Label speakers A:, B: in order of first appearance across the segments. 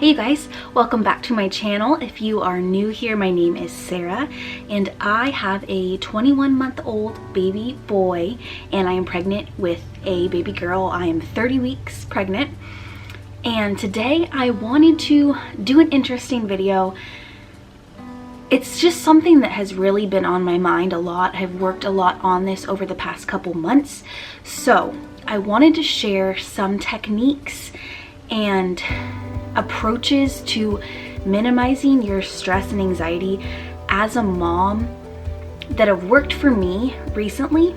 A: Hey you guys, welcome back to my channel. If you are new here, my name is Sarah and I have a 21-month-old baby boy and I am pregnant with a baby girl. I am 30 weeks pregnant and today I wanted to do an interesting video. It's just something that has really been on my mind a lot. I've worked a lot on this over the past couple months. So I wanted to share some techniques and approaches to minimizing your stress and anxiety as a mom that have worked for me recently.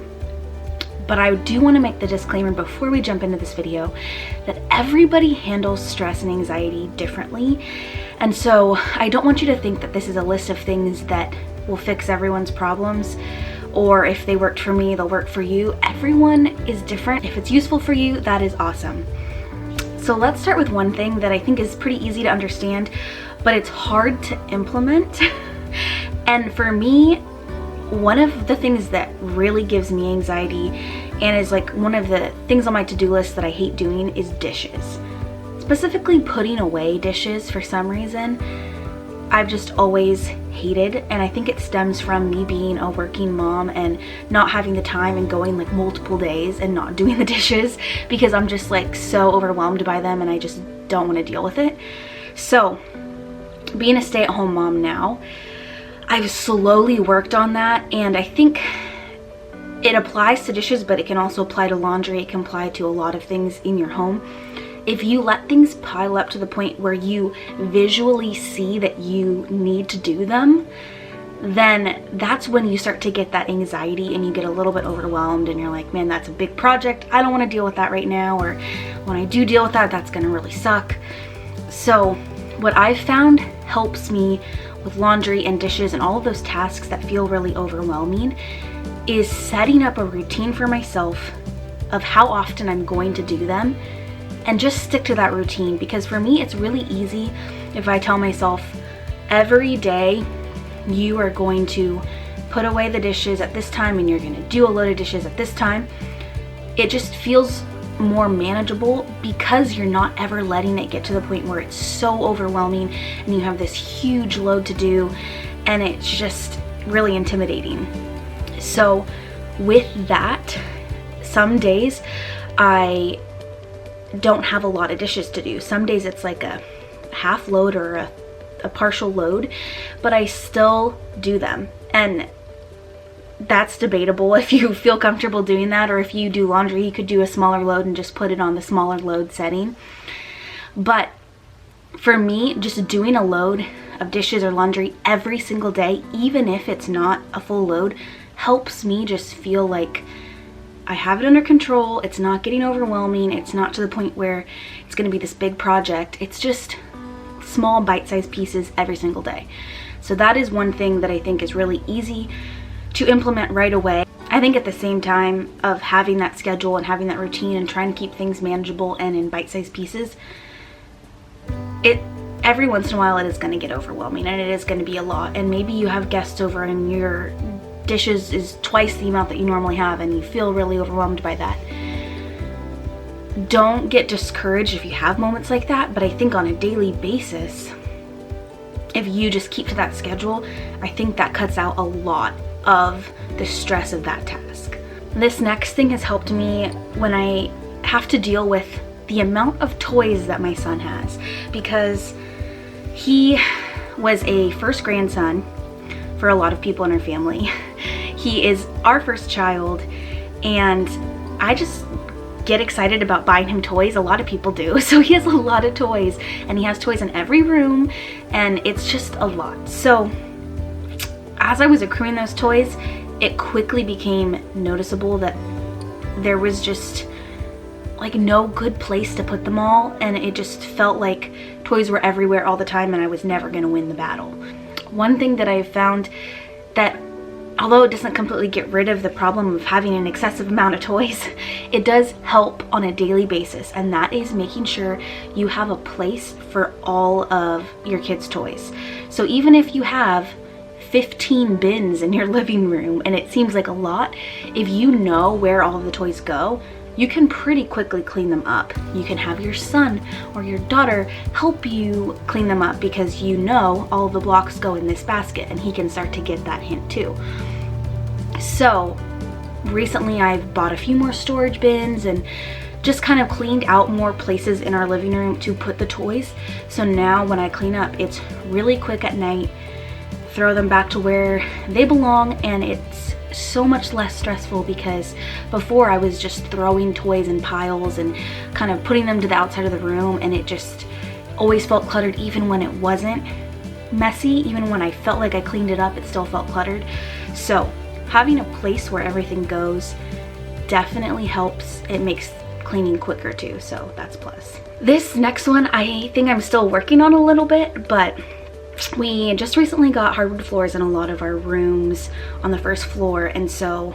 A: But I do want to make the disclaimer before we jump into this video that everybody handles stress and anxiety differently. And so I don't want you to think that this is a list of things that will fix everyone's problems, or if they worked for me, they'll work for you. Everyone is different. If it's useful for you, that is awesome. So let's start with one thing that I think is pretty easy to understand, but it's hard to implement. And for me, one of the things that really gives me anxiety and is like one of the things on my to-do list that I hate doing is dishes. Specifically putting away dishes for some reason. I've just always hated, and I think it stems from me being a working mom and not having the time and going like multiple days and not doing the dishes because I'm just like so overwhelmed by them and I just don't want to deal with it. So being a stay-at-home mom now, I've slowly worked on that, and I think it applies to dishes, but it can also apply to laundry. It can apply to a lot of things in your home. If you let things pile up to the point where you visually see that you need to do them, then that's when you start to get that anxiety and you get a little bit overwhelmed and you're like, man, that's a big project. I don't want to deal with that right now. Or when I do deal with that, that's going to really suck. So what I've found helps me with laundry and dishes and all of those tasks that feel really overwhelming is setting up a routine for myself of how often I'm going to do them. And just stick to that routine, because for me it's really easy if I tell myself every day you are going to put away the dishes at this time and you're going to do a load of dishes at this time. It just feels more manageable because you're not ever letting it get to the point where it's so overwhelming and you have this huge load to do and it's just really intimidating. So with that, some days I don't have a lot of dishes to do. Some days it's like a half load or a partial load, but I still do them. And that's debatable if you feel comfortable doing that, or if you do laundry, you could do a smaller load and just put it on the smaller load setting. But for me, just doing a load of dishes or laundry every single day, even if it's not a full load, helps me just feel like I have it under control. It's not getting overwhelming. It's not to the point where it's going to be this big project. It's just small bite-sized pieces every single day. So that is one thing that I think is really easy to implement right away. I think at the same time of having that schedule and having that routine and trying to keep things manageable and in bite-sized pieces, every once in a while it is going to get overwhelming and it is going to be a lot. And maybe you have guests over and your dishes is twice the amount that you normally have and you feel really overwhelmed by that. Don't get discouraged if you have moments like that, but I think on a daily basis, if you just keep to that schedule, I think that cuts out a lot of the stress of that task. This next thing has helped me when I have to deal with the amount of toys that my son has, because he was a first grandson for a lot of people in our family. He is our first child, and I just get excited about buying him toys. A lot of people do. So he has a lot of toys, and he has toys in every room, and it's just a lot. So as I was accruing those toys, it quickly became noticeable that there was just like no good place to put them all, and it just felt like toys were everywhere all the time and I was never going to win the battle. One thing that I've found that, although it doesn't completely get rid of the problem of having an excessive amount of toys, it does help on a daily basis, and that is making sure you have a place for all of your kids' toys. So even if you have 15 bins in your living room and it seems like a lot, if you know where all of the toys go, you can pretty quickly clean them up. You can have your son or your daughter help you clean them up because you know all the blocks go in this basket, and he can start to get that hint too. So recently I've bought a few more storage bins and just kind of cleaned out more places in our living room to put the toys. So now when I clean up, it's really quick at night, throw them back to where they belong, and it's so much less stressful because before I was just throwing toys in piles and kind of putting them to the outside of the room, and it just always felt cluttered even when it wasn't messy. Even when I felt like I cleaned it up, it still felt cluttered. So having a place where everything goes definitely helps. It makes cleaning quicker too, so that's a plus. This next one I think I'm still working on a little bit, but we just recently got hardwood floors in a lot of our rooms on the first floor, and so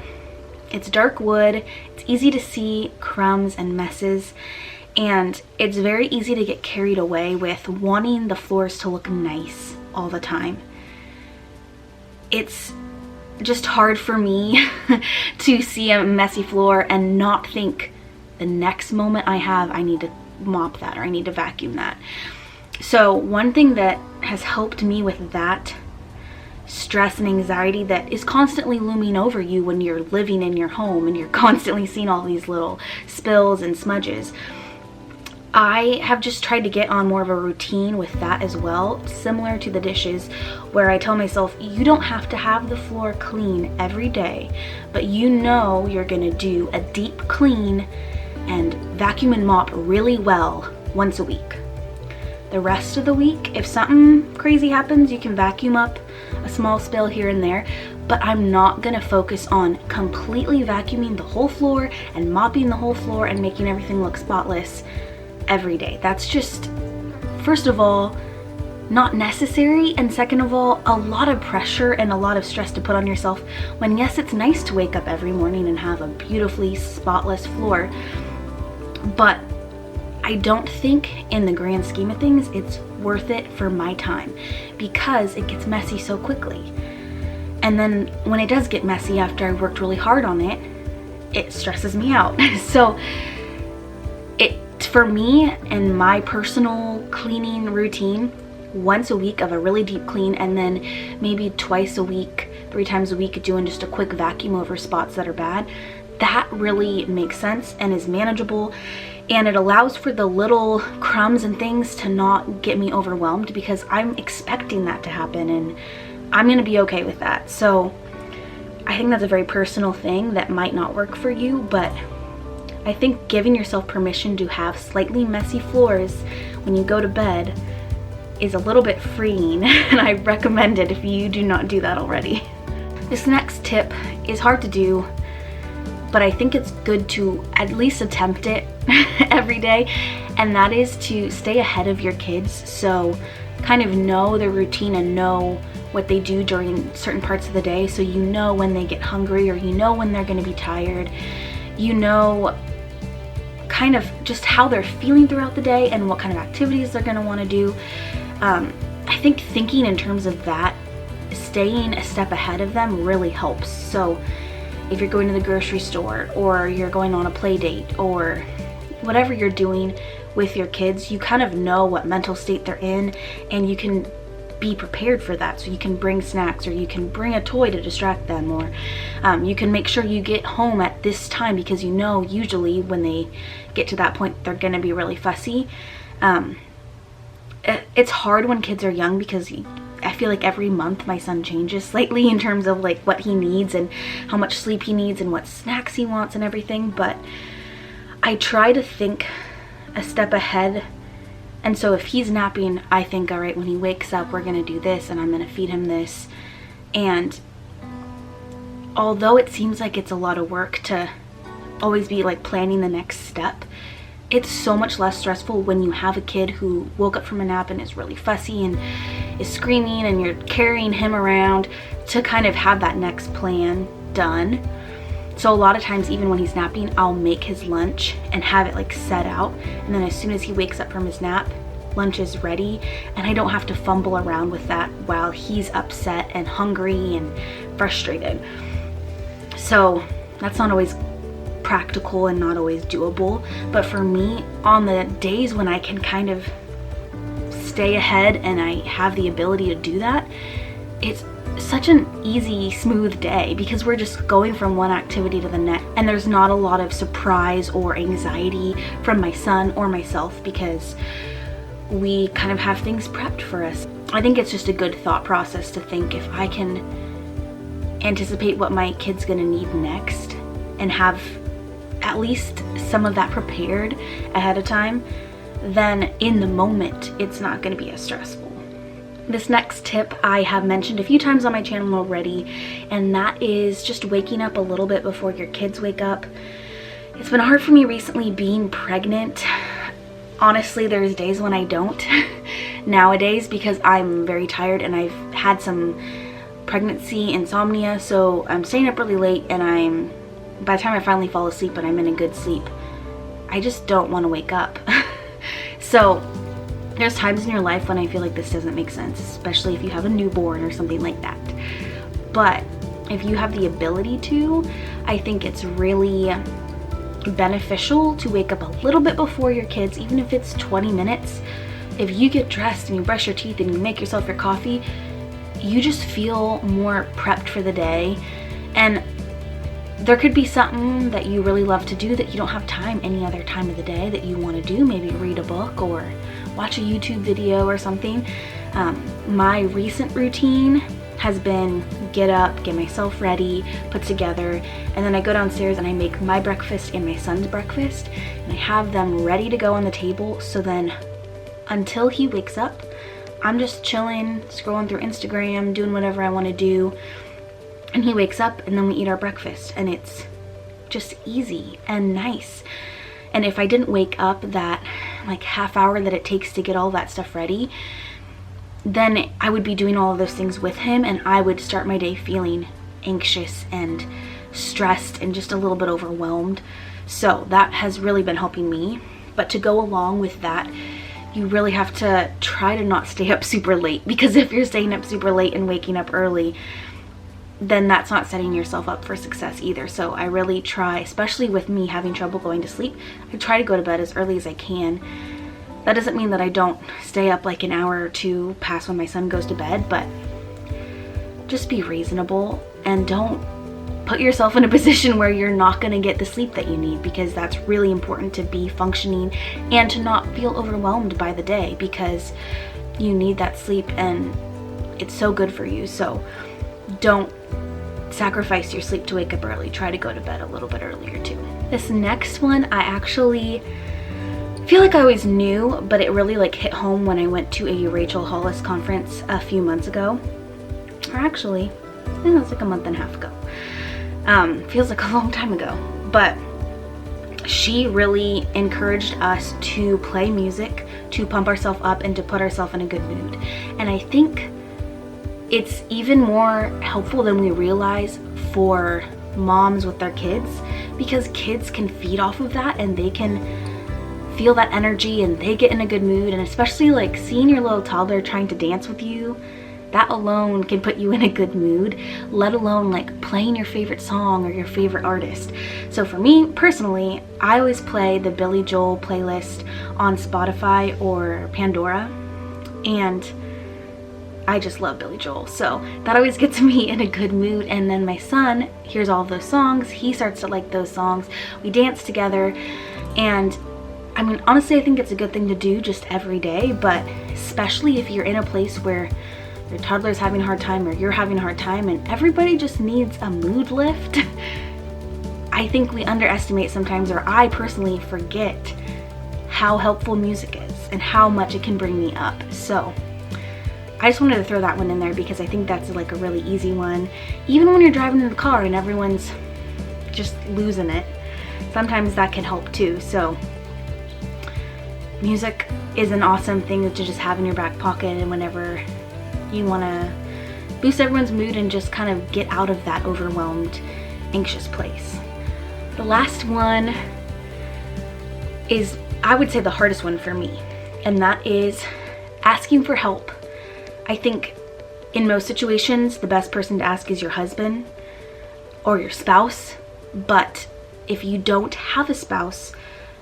A: it's dark wood, it's easy to see crumbs and messes, and it's very easy to get carried away with wanting the floors to look nice all the time. It's just hard for me to see a messy floor and not think the next moment I need to mop that or I need to vacuum that. So one thing that has helped me with that stress and anxiety that is constantly looming over you when you're living in your home and you're constantly seeing all these little spills and smudges, I have just tried to get on more of a routine with that as well, similar to the dishes, where I tell myself, you don't have to have the floor clean every day, but you know you're gonna do a deep clean and vacuum and mop really well once a week. The rest of the week, if something crazy happens, you can vacuum up a small spill here and there, but I'm not gonna focus on completely vacuuming the whole floor and mopping the whole floor and making everything look spotless every day. That's just, first of all, not necessary, and second of all, a lot of pressure and a lot of stress to put on yourself when, yes, it's nice to wake up every morning and have a beautifully spotless floor, but I don't think in the grand scheme of things it's worth it for my time because it gets messy so quickly. And then when it does get messy after I worked really hard on it, it stresses me out. So for me and my personal cleaning routine, once a week of a really deep clean, and then maybe twice a week, 3 times a week, doing just a quick vacuum over spots that are bad, that really makes sense and is manageable, and it allows for the little crumbs and things to not get me overwhelmed because I'm expecting that to happen and I'm gonna be okay with that. So I think that's a very personal thing that might not work for you, but I think giving yourself permission to have slightly messy floors when you go to bed is a little bit freeing, and I recommend it if you do not do that already. This next tip is hard to do, but I think it's good to at least attempt it every day, and that is to stay ahead of your kids. So kind of know their routine and know what they do during certain parts of the day, so you know when they get hungry or you know when they're going to be tired. You know kind of just how they're feeling throughout the day and what kind of activities they're going to want to do. I think thinking in terms of that, staying a step ahead of them really helps. So if you're going to the grocery store or you're going on a play date or whatever you're doing with your kids, you kind of know what mental state they're in and you can be prepared for that. So you can bring snacks or you can bring a toy to distract them, or you can make sure you get home at this time because you know usually when they get to that point they're going to be really fussy. It's hard when kids are young because I feel like every month my son changes slightly in terms of like what he needs and how much sleep he needs and what snacks he wants and everything, but I try to think a step ahead. And so if he's napping, I think, all right, when he wakes up, we're gonna do this and I'm gonna feed him this. And although it seems like it's a lot of work to always be like planning the next step, it's so much less stressful when you have a kid who woke up from a nap and is really fussy and is screaming and you're carrying him around, to kind of have that next plan done. So a lot of times, even when he's napping, I'll make his lunch and have it like set out, and then as soon as he wakes up from his nap, lunch is ready, and I don't have to fumble around with that while he's upset and hungry and frustrated. So that's not always practical and not always doable. But for me, on the days when I can kind of stay ahead and I have the ability to do that, it's such an easy, smooth day because we're just going from one activity to the next, and there's not a lot of surprise or anxiety from my son or myself because we kind of have things prepped for us. I think it's just a good thought process to think, if I can anticipate what my kid's gonna need next and have at least some of that prepared ahead of time, then in the moment it's not gonna be as stressful. This next tip I have mentioned a few times on my channel already, and that is just waking up a little bit before your kids wake up. It's been hard for me recently being pregnant. Honestly, there's days when I don't nowadays because I'm very tired and I've had some pregnancy insomnia, so I'm staying up really late, and by the time I finally fall asleep and I'm in a good sleep, I just don't want to wake up. So there's times in your life when I feel like this doesn't make sense, especially if you have a newborn or something like that. But if you have the ability to, I think it's really beneficial to wake up a little bit before your kids, even if it's 20 minutes. If you get dressed and you brush your teeth and you make yourself your coffee, you just feel more prepped for the day. And there could be something that you really love to do that you don't have time any other time of the day that you want to do. Maybe read a book or watch a YouTube video or something. My recent routine has been get up, get myself ready, put together, and then I go downstairs and I make my breakfast and my son's breakfast, and I have them ready to go on the table. So then until he wakes up, I'm just chilling, scrolling through Instagram, doing whatever I want to do, and he wakes up and then we eat our breakfast, and it's just easy and nice. And if I didn't wake up that like half hour that it takes to get all that stuff ready, then I would be doing all of those things with him, and I would start my day feeling anxious and stressed and just a little bit overwhelmed. So that has really been helping me. But to go along with that, you really have to try to not stay up super late, because if you're staying up super late and waking up early, then that's not setting yourself up for success either. So I really try, especially with me having trouble going to sleep, I try to go to bed as early as I can. That doesn't mean that I don't stay up like an hour or two past when my son goes to bed, but just be reasonable and don't put yourself in a position where you're not going to get the sleep that you need, because that's really important to be functioning and to not feel overwhelmed by the day, because you need that sleep and it's so good for you. So don't sacrifice your sleep to wake up early. Try to go to bed a little bit earlier too. This next one I actually feel like I always knew, but it really like hit home when I went to a Rachel Hollis conference a few months ago. Or actually, I think it was like a month and a half ago. Feels like a long time ago. But she really encouraged us to play music, to pump ourselves up and to put ourselves in a good mood. And I think it's even more helpful than we realize for moms with their kids, because kids can feed off of that and they can feel that energy and they get in a good mood. And especially like seeing your little toddler trying to dance with you, that alone can put you in a good mood, let alone like playing your favorite song or your favorite artist. So for me personally, I always play the Billy Joel playlist on Spotify or Pandora, and I just love Billy Joel, so that always gets me in a good mood. And then my son hears all of those songs, he starts to like those songs, we dance together. And I mean, honestly, I think it's a good thing to do just every day, but especially if you're in a place where your toddler's having a hard time or you're having a hard time and everybody just needs a mood lift. I think we underestimate sometimes, or I personally forget, how helpful music is and how much it can bring me up. So I just wanted to throw that one in there because I think that's like a really easy one. Even when you're driving in the car and everyone's just losing it, sometimes that can help too. So music is an awesome thing to just have in your back pocket, and whenever you want to boost everyone's mood and just kind of get out of that overwhelmed, anxious place. The last one is, I would say, the hardest one for me, and that is asking for help. I think in most situations, the best person to ask is your husband or your spouse, but if you don't have a spouse,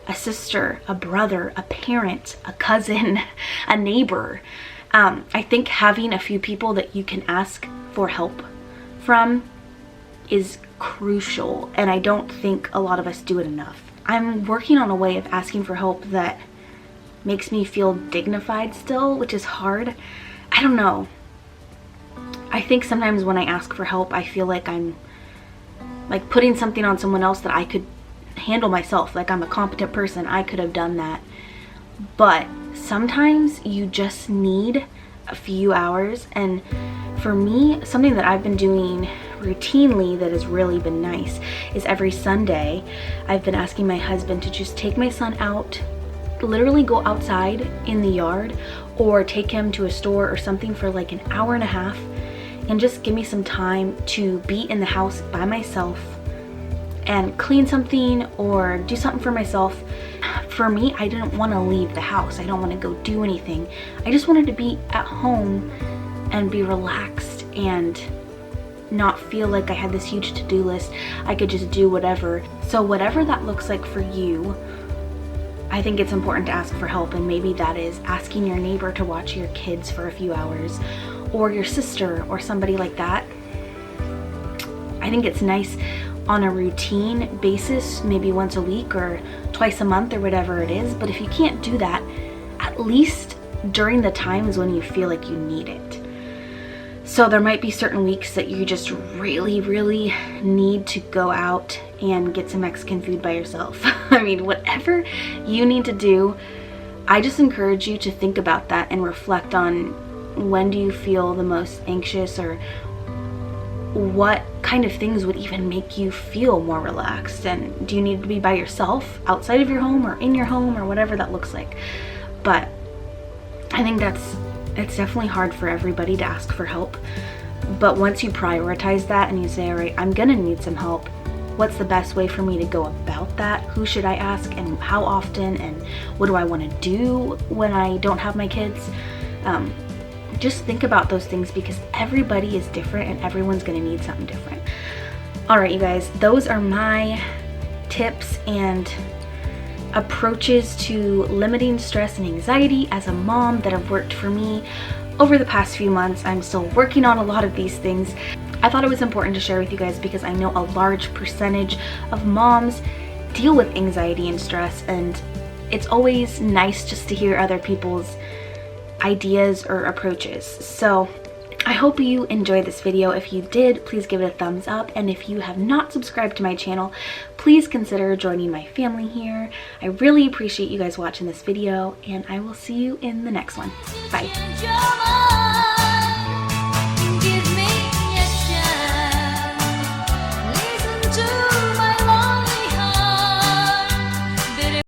A: a sister, a brother, a parent, a cousin, a neighbor, I think having a few people that you can ask for help from is crucial, and I don't think a lot of us do it enough. I'm working on a way of asking for help that makes me feel dignified still, which is hard. I don't know. I think sometimes when I ask for help, I feel like I'm like putting something on someone else that I could handle myself. Like I'm a competent person, I could have done that. But sometimes you just need a few hours, and for me, something that I've been doing routinely that has really been nice is every Sunday I've been asking my husband to just take my son out, literally go outside in the yard or take him to a store or something for like an hour and a half and just give me some time to be in the house by myself and clean something or do something for myself. For me, I didn't want to leave the house. I don't want to go do anything. I just wanted to be at home and be relaxed and not feel like I had this huge to-do list. I could just do whatever. So whatever that looks like for you, I think it's important to ask for help, and maybe that is asking your neighbor to watch your kids for a few hours, or your sister or somebody like that. I think it's nice on a routine basis, maybe once a week or twice a month or whatever it is, but if you can't do that, at least during the times when you feel like you need it. So there might be certain weeks that you just really, really need to go out and get some Mexican food by yourself. I mean, whatever you need to do, I just encourage you to think about that and reflect on when do you feel the most anxious, or what kind of things would even make you feel more relaxed, and do you need to be by yourself outside of your home or in your home or whatever that looks like. But I think it's definitely hard for everybody to ask for help, but once you prioritize that and you say, all right, I'm gonna need some help, what's the best way for me to go about that? Who should I ask and how often, and what do I want to do when I don't have my kids? Just think about those things, because everybody is different and everyone's gonna need something different. All right, you guys, those are my tips and approaches to limiting stress and anxiety as a mom that have worked for me over the past few months. I'm still working on a lot of these things. I thought it was important to share with you guys because I know a large percentage of moms deal with anxiety and stress, and it's always nice just to hear other people's ideas or approaches. So I hope you enjoyed this video. If you did, please give it a thumbs up, and if you have not subscribed to my channel, please consider joining my family here. I really appreciate you guys watching this video, and I will see you in the next one. Bye.